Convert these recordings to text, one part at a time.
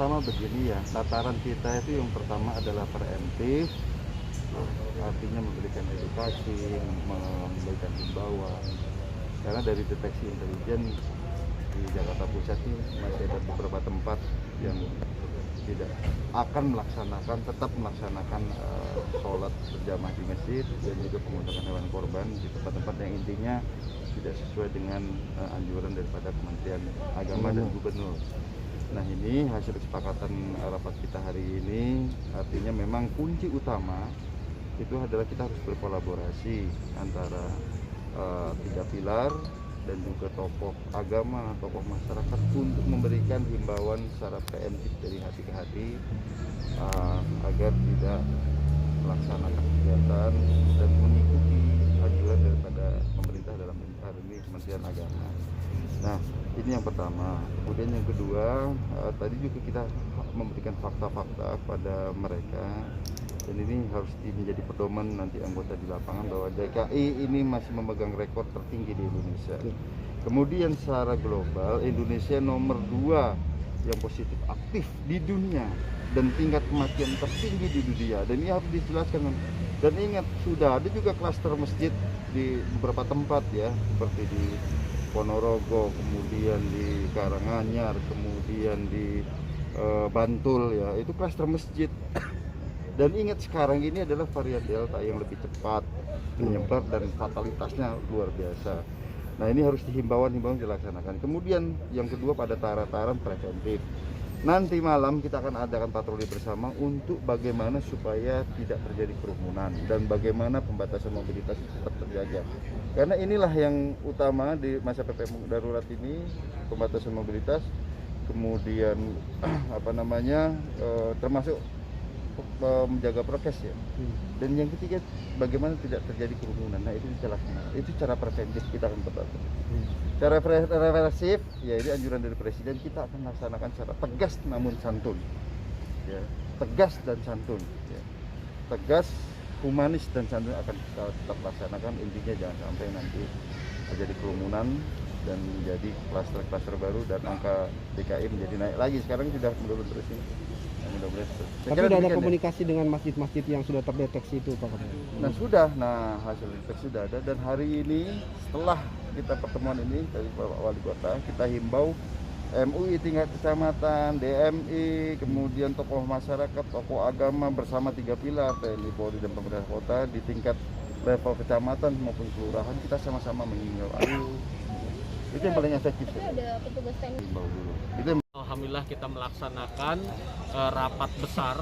pertama begini ya, tataran kita itu yang pertama adalah preemptif, artinya memberikan edukasi, memberikan himbauan. Karena dari deteksi intelijen di Jakarta Pusat ini masih ada beberapa tempat yang tidak akan tetap melaksanakan sholat berjamaah di masjid dan juga pemotongan hewan korban di tempat-tempat yang intinya tidak sesuai dengan anjuran daripada Kementerian Agama dan Gubernur. Nah, ini hasil kesepakatan rapat kita hari ini, artinya memang kunci utama itu adalah kita harus berkolaborasi antara tiga pilar dan juga tokoh agama, tokoh masyarakat untuk memberikan himbauan secara preemptif dari hati ke hati agar tidak melaksanakan kegiatan dan mengikuti anjuran daripada pemerintah dalam hal ini Kementerian Agama. Nah, ini yang pertama. Kemudian yang kedua, tadi juga kita memberikan fakta-fakta kepada mereka, dan ini harus menjadi pedoman nanti anggota di lapangan bahwa DKI ini masih memegang rekor tertinggi di Indonesia. Kemudian secara global Indonesia nomor 2 yang positif aktif di dunia dan tingkat kematian tertinggi di dunia, dan ini harus dijelaskan. Dan ingat, sudah ada juga klaster masjid di beberapa tempat ya, seperti di Ponorogo, kemudian di Karanganyar, kemudian di Bantul ya, itu klaster masjid. Dan ingat, sekarang ini adalah varian Delta yang lebih cepat menyebar dan fatalitasnya luar biasa. Nah, ini harus himbauan dilaksanakan. Kemudian yang kedua pada tataran preventif. Nanti malam kita akan adakan patroli bersama untuk bagaimana supaya tidak terjadi kerumunan dan bagaimana pembatasan mobilitas tetap terjaga. Karena inilah yang utama di masa PPKM darurat ini, pembatasan mobilitas, kemudian termasuk menjaga prokes ya. Dan yang ketiga, bagaimana tidak terjadi kerumunan. Nah, itu dijelaskan. Itu cara preventif kita akan tetapkan. Cara reversif, ya ini anjuran dari Presiden, kita akan laksanakan secara tegas namun santun. Ya, tegas dan santun. Ya. Tegas, humanis dan santun akan kita tetap laksanakan. Intinya jangan sampai nanti terjadi kerumunan dan menjadi klaster-klaster baru dan angka DKI menjadi naik lagi. Sekarang sudah menurun terus ini. Tapi sudah ada komunikasi dengan masjid-masjid yang sudah terdeteksi itu, Pak? Nah, hasil deteksi sudah ada, dan hari ini setelah kita pertemuan ini dari Bapak Wali Kota, kita himbau MUI tingkat kecamatan, DMI, kemudian tokoh masyarakat, tokoh agama bersama tiga pilar TNI, Polri dan pemerintah kota di tingkat level kecamatan maupun kelurahan, kita sama-sama mengimbau. Itu yang paling efektif. Ada petugas TNI. Himbau dulu. Itu Alhamdulillah kita melaksanakan rapat besar,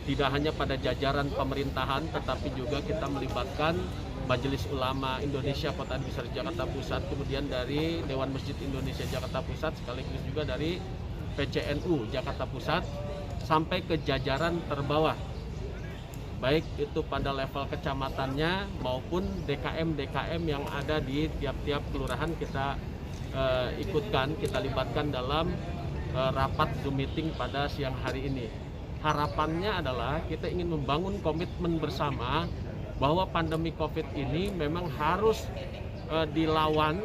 tidak hanya pada jajaran pemerintahan, tetapi juga kita melibatkan Majelis Ulama Indonesia Kota Besar Jakarta Pusat, kemudian dari Dewan Masjid Indonesia Jakarta Pusat, sekaligus juga dari PCNU Jakarta Pusat, sampai ke jajaran terbawah, baik itu pada level kecamatannya maupun DKM yang ada di tiap-tiap kelurahan kita ikutkan, kita libatkan dalam rapat Zoom meeting pada siang hari ini. Harapannya adalah kita ingin membangun komitmen bersama bahwa pandemi COVID ini memang harus dilawan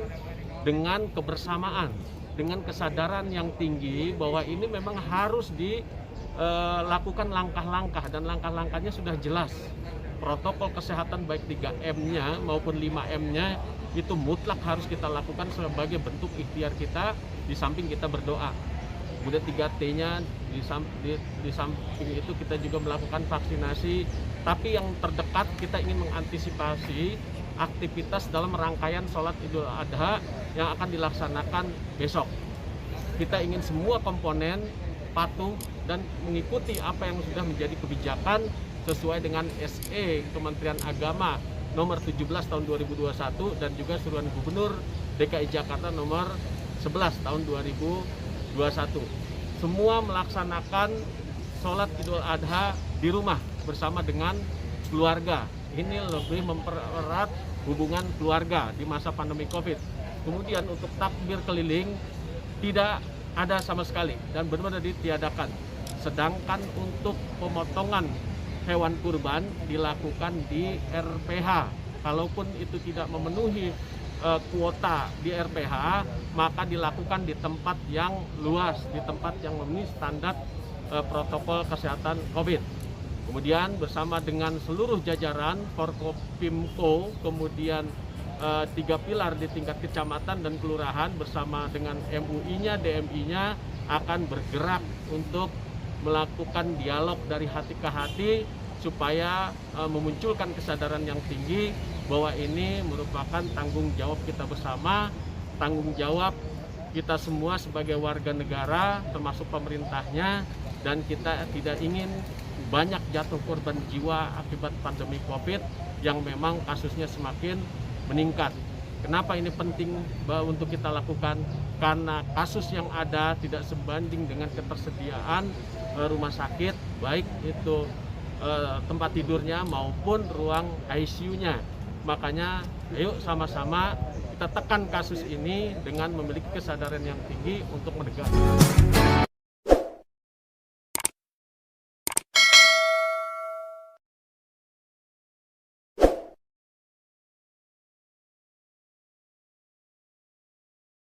dengan kebersamaan, dengan kesadaran yang tinggi bahwa ini memang harus dilakukan langkah-langkah, dan langkah-langkahnya sudah jelas. Protokol kesehatan baik 3M-nya maupun 5M-nya itu mutlak harus kita lakukan sebagai bentuk ikhtiar kita, di samping kita berdoa. Kemudian 3T-nya di samping itu kita juga melakukan vaksinasi, tapi yang terdekat kita ingin mengantisipasi aktivitas dalam rangkaian sholat Idul Adha yang akan dilaksanakan besok. Kita ingin semua komponen patuh dan mengikuti apa yang sudah menjadi kebijakan sesuai dengan SE Kementerian Agama nomor 17 tahun 2021 dan juga Suruhan Gubernur DKI Jakarta nomor 11 tahun 2021. Semua melaksanakan sholat Idul Adha di rumah bersama dengan keluarga. Ini lebih mempererat hubungan keluarga di masa pandemi COVID. Kemudian untuk takbir keliling tidak ada sama sekali dan benar-benar ditiadakan. Sedangkan untuk pemotongan hewan kurban dilakukan di RPH. Kalaupun itu tidak memenuhi kuota di RPH, maka dilakukan di tempat yang luas, di tempat yang memenuhi standar protokol kesehatan COVID. Kemudian bersama dengan seluruh jajaran Forkopimko, kemudian 3 pilar di tingkat kecamatan dan kelurahan bersama dengan MUI-nya, DMI-nya akan bergerak untuk melakukan dialog dari hati ke hati supaya memunculkan kesadaran yang tinggi bahwa ini merupakan tanggung jawab kita bersama, tanggung jawab kita semua sebagai warga negara termasuk pemerintahnya, dan kita tidak ingin banyak jatuh korban jiwa akibat pandemi COVID yang memang kasusnya semakin meningkat. Kenapa ini penting untuk kita lakukan? Karena kasus yang ada tidak sebanding dengan ketersediaan rumah sakit, baik itu tempat tidurnya maupun ruang ICU-nya. Makanya ayo sama-sama kita tekan kasus ini dengan memiliki kesadaran yang tinggi untuk menegakkan.